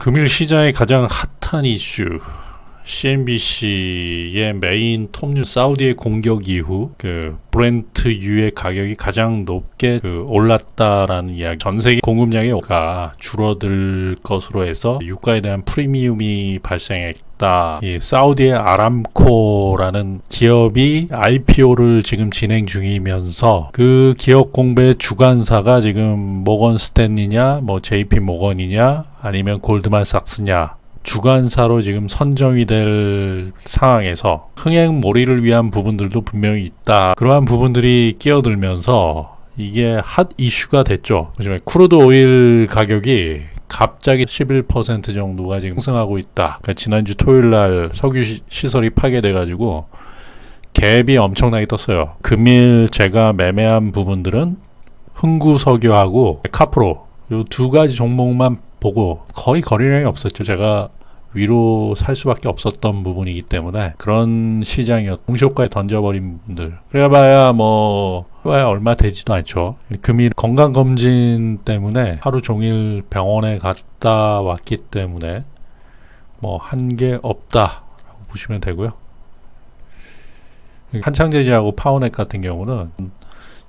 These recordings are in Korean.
금일 시장의 가장 핫한 이슈, CNBC의 메인 톱뉴스 사우디의 공격 이후 브렌트유의 가격이 가장 높게 올랐다라는 이야기. 전 세계 공급량이 줄어들 것으로 해서 유가에 대한 프리미엄이 발생했다. 이 사우디의 아람코라는 기업이 IPO를 지금 진행 중이면서 그 기업 공배의 주관사가 지금 모건 스탠리냐, JP 모건이냐, 아니면 골드만삭스냐, 주관사로 지금 선정이 될 상황에서 흥행몰이를 위한 부분들도 분명히 있다. 그러한 부분들이 끼어들면서 이게 핫 이슈가 됐죠. 크루드 오일 가격이 갑자기 11% 정도가 지금 상승하고 있다. 그러니까 지난주 토요일날 석유 시설이 파괴돼가지고 갭이 엄청나게 떴어요. 금일 제가 매매한 부분들은 흥구석유하고 카프로 이 두 가지 종목만 보고 거의 거래량이 없었죠. 제가 위로 살 수밖에 없었던 부분이기 때문에 그런 시장이었. 동시효과에 던져버린 분들. 그래봐야 얼마 되지도 않죠. 금일 건강검진 때문에 하루 종일 병원에 갔다 왔기 때문에 한 게 없다라고 보시면 되고요. 한창제지하고 파워넷 같은 경우는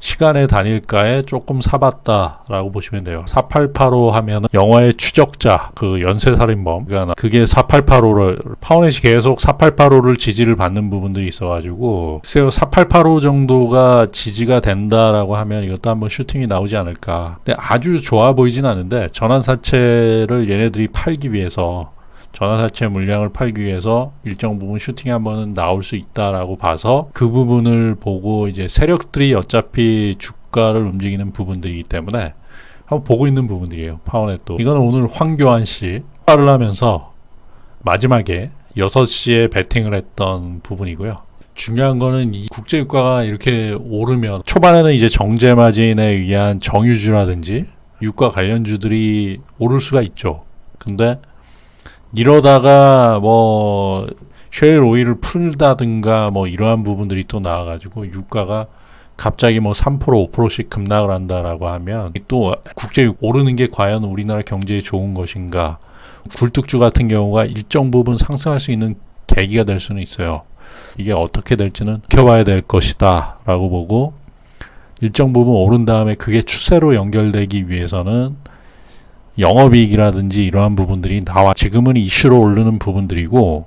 시간의 단일가에 조금 사봤다라고 보시면 돼요. 4885 하면 영화의 추적자, 연쇄살인범, 그게 4885를 파워넷이 계속 4885를 지지를 받는 부분들이 있어가지고 글쎄요, 4885 정도가 지지가 된다라고 하면 이것도 한번 슈팅이 나오지 않을까. 근데 아주 좋아 보이진 않은데 전환사채를 얘네들이 팔기 위해서, 전환사채 물량을 팔기 위해서 일정 부분 슈팅이 한번 나올 수 있다라고 봐서 그 부분을 보고 이제 세력들이 어차피 주가를 움직이는 부분들이기 때문에 한번 보고 있는 부분들이에요. 파워넷도. 이거는 오늘 황교안 씨 출발을 하면서 마지막에 6시에 베팅을 했던 부분이고요. 중요한 거는 이 국제유가가 이렇게 오르면 초반에는 이제 정제 마진에 의한 정유주라든지 유가 관련주들이 오를 수가 있죠. 근데 이러다가 쉐일 오일을 풀다든가 이러한 부분들이 또 나와가지고 유가가 갑자기 3% 5%씩 급락을 한다라고 하면 또 국제유가 오르는 게 과연 우리나라 경제에 좋은 것인가. 굴뚝주 같은 경우가 일정 부분 상승할 수 있는 계기가 될 수는 있어요. 이게 어떻게 될지는 지켜봐야 될 것이다 라고 보고, 일정 부분 오른 다음에 그게 추세로 연결되기 위해서는 영업이익이라든지 이러한 부분들이 나와. 지금은 이슈로 오르는 부분들이고,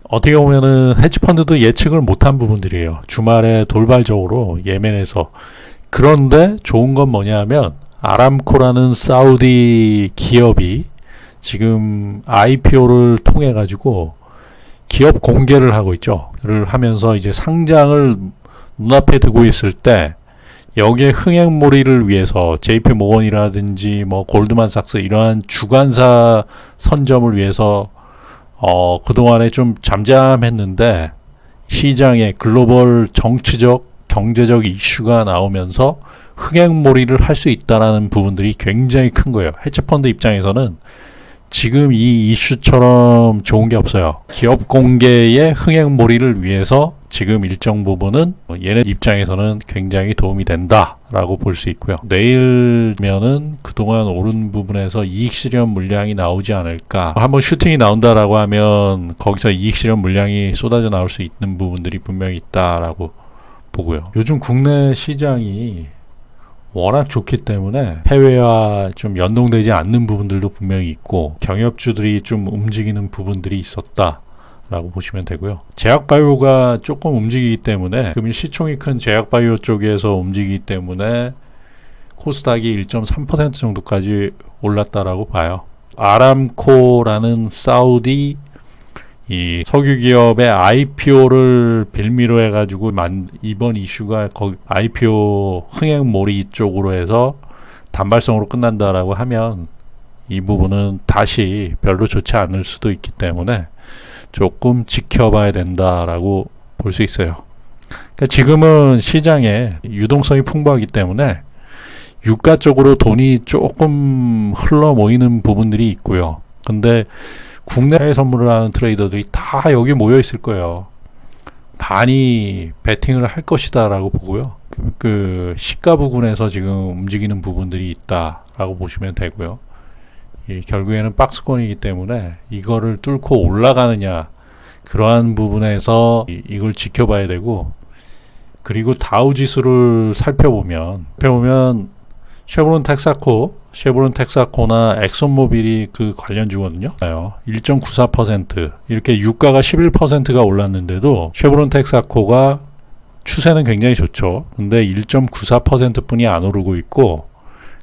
어떻게 보면은 헤지펀드도 예측을 못한 부분들이에요. 주말에 돌발적으로 예멘에서. 그런데 좋은 건 뭐냐면 아람코라는 사우디 기업이 지금 IPO를 통해 가지고 기업 공개를 하고 있죠. 를 하면서 이제 상장을 눈앞에 두고 있을 때 여기에 흥행몰이를 위해서 JP 모건이라든지 골드만삭스 이러한 주관사 선점을 위해서 그동안에 좀 잠잠했는데 시장에 글로벌 정치적 경제적 이슈가 나오면서 흥행몰이를 할 수 있다라는 부분들이 굉장히 큰 거예요. 헤지펀드 입장에서는 지금 이 이슈처럼 좋은 게 없어요. 기업 공개의 흥행몰이를 위해서 지금 일정 부분은 얘네 입장에서는 굉장히 도움이 된다라고 볼 수 있고요. 내일면은 그동안 오른 부분에서 이익 실현 물량이 나오지 않을까. 한번 슈팅이 나온다라고 하면 거기서 이익 실현 물량이 쏟아져 나올 수 있는 부분들이 분명히 있다라고 보고요. 요즘 국내 시장이 워낙 좋기 때문에 해외와 좀 연동되지 않는 부분들도 분명히 있고 경협주들이 좀 움직이는 부분들이 있었다 라고 보시면 되고요. 제약바이오가 조금 움직이기 때문에 금일 시총이 큰 제약바이오 쪽에서 움직이기 때문에 코스닥이 1.3% 정도까지 올랐다라고 봐요. 아람코라는 사우디 이 석유기업의 IPO를 빌미로 해가지고 이번 이슈가 IPO 흥행몰이 쪽으로 해서 단발성으로 끝난다라고 하면 이 부분은 다시 별로 좋지 않을 수도 있기 때문에 조금 지켜봐야 된다라고 볼 수 있어요. 그러니까 지금은 시장에 유동성이 풍부하기 때문에 유가 쪽으로 돈이 조금 흘러 모이는 부분들이 있고요. 근데 국내 해외 선물을 하는 트레이더들이 다 여기 모여 있을 거예요. 많이 베팅을 할 것이다 라고 보고요. 시가 부근에서 지금 움직이는 부분들이 있다 라고 보시면 되고요. 결국에는 박스권이기 때문에 이거를 뚫고 올라가느냐, 그러한 부분에서 이걸 지켜봐야 되고, 그리고 다우 지수를 살펴보면 쉐보론 텍사코나 엑손모빌이 그 관련주거든요. 1.94% 이렇게 유가가 11%가 올랐는데도 쉐보론 텍사코가 추세는 굉장히 좋죠. 근데 1.94%뿐이 안 오르고 있고,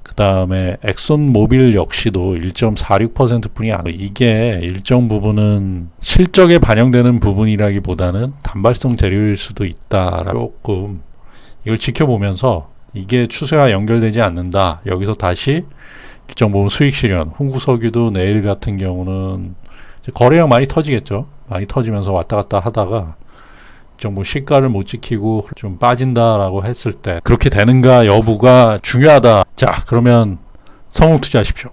그 다음에 엑손모빌 역시도 1.46%뿐이 안 오르고, 이게 일정 부분은 실적에 반영되는 부분이라기보다는 단발성 재료일 수도 있다라고 조금 이걸 지켜보면서 이게 추세와 연결되지 않는다. 여기서 다시 일정 부분 수익 실현, 훈구석유도 내일 같은 경우는 거래량 많이 터지겠죠. 많이 터지면서 왔다 갔다 하다가 일정 부분 시가를 못 지키고 좀 빠진다라고 했을 때 그렇게 되는가 여부가 중요하다. 자, 그러면 성공 투자하십시오.